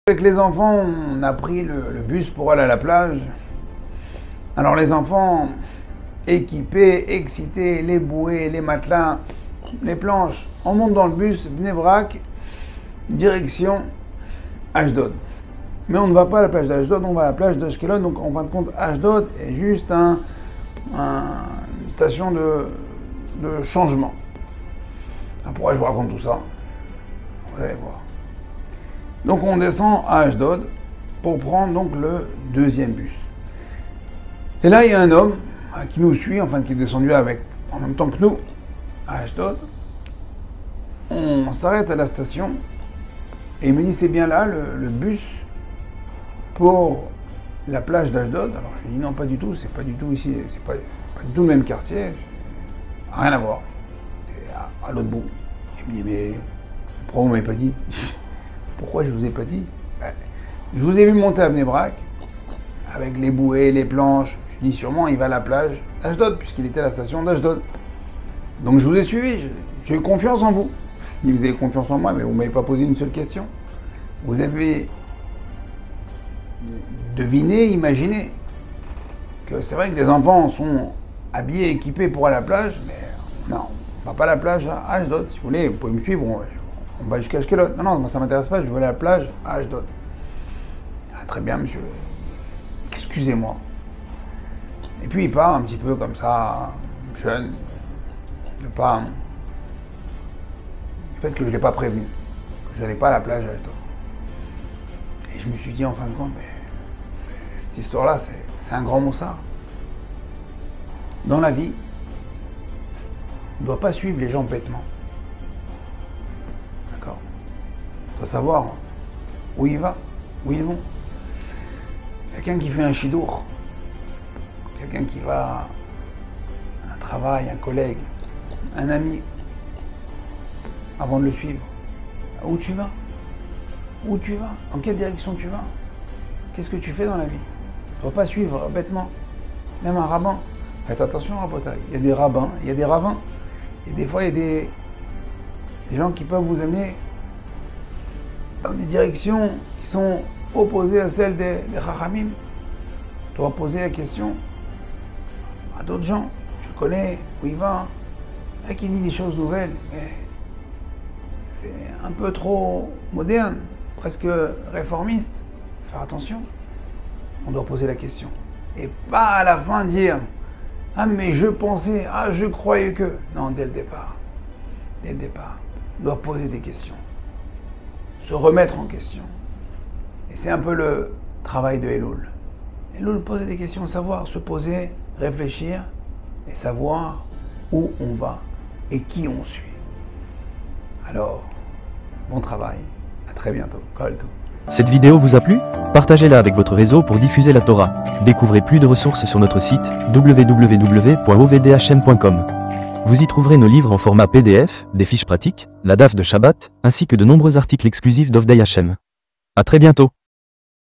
Avec les enfants, on a pris le bus pour aller à la plage. Alors les enfants, équipés, excités, les bouées, les matelas, les planches, on monte dans le bus, Bnei Brak, direction Ashdod. Mais on ne va pas à la plage d'Ashdod, on va à la plage d'Ashkelon. Donc en fin de compte, Ashdod est juste une station de changement. Alors, pourquoi je vous raconte tout ça? Vous allez voir. Donc on descend à Ashdod pour prendre donc le deuxième bus. Et là il y a un homme qui nous suit, enfin qui est descendu avec en même temps que nous à Ashdod. On s'arrête à la station et il me dit c'est bien là le bus pour la plage d'Ashdod. Alors je lui dis non pas du tout, c'est pas du tout ici, c'est pas du tout le même quartier, rien à voir. C'est à l'autre bout. Il me dit mais pourquoi vous m'avez pas dit? Pourquoi je vous ai pas dit? Je vous ai vu monter à Bnei Brak avec les bouées, les planches. Je dis sûrement il va à la plage d'Ashdod puisqu'il était à la station d'Ashdod. Donc je vous ai suivi, j'ai eu confiance en vous. Vous avez confiance en moi, mais vous ne m'avez pas posé une seule question. Vous avez deviné, imaginé que c'est vrai que les enfants sont habillés, équipés pour aller à la plage, mais non, on ne va pas à la plage à Ashdod. Si vous voulez, vous pouvez me suivre. On va jusqu'à Ashkelon. Non, non, moi ça ne m'intéresse pas, je veux aller à la plage à Ashdod. Ah, très bien, monsieur. Excusez-moi. Et puis il part un petit peu comme ça, jeune, de pas. Le fait que je ne l'ai pas prévenu, que je n'allais pas à la plage à Ashdod. Et je me suis dit en fin de compte, mais cette histoire-là, c'est un grand moussard. Dans la vie, on ne doit pas suivre les gens bêtement. Il doit savoir où il va, où ils vont. Quelqu'un qui fait un chidour, quelqu'un qui va à un travail, un collègue, un ami, avant de le suivre. Où tu vas? Où tu vas? Dans quelle direction tu vas? Qu'est-ce que tu fais dans la vie? Tu ne dois pas suivre bêtement. Même un rabbin. Faites attention, rabotaille. Il y a des rabbins, il y a des ravins. Et des fois, il y a des gens qui peuvent vous amener dans des directions qui sont opposées à celles des Chachamim. Tu dois poser la question à d'autres gens. Tu le connais, où il va, qui dit des choses nouvelles, mais c'est un peu trop moderne, presque réformiste. Faire attention. On doit poser la question. Et pas à la fin dire « Ah mais je pensais, ah je croyais que… » Non, dès le départ. Dès le départ. On doit poser des questions. Se remettre en question. Et c'est un peu le travail de Elul. Elul, poser des questions, savoir se poser, réfléchir et savoir où on va et qui on suit. Alors, bon travail, à très bientôt. Kol Tov. Cette vidéo vous a plu? Partagez-la avec votre réseau pour diffuser la Torah. Découvrez plus de ressources sur notre site www.ovdhm.com. Vous y trouverez nos livres en format PDF, des fiches pratiques, la daf de Shabbat, ainsi que de nombreux articles exclusifs d'Ovdei Hashem. À très bientôt.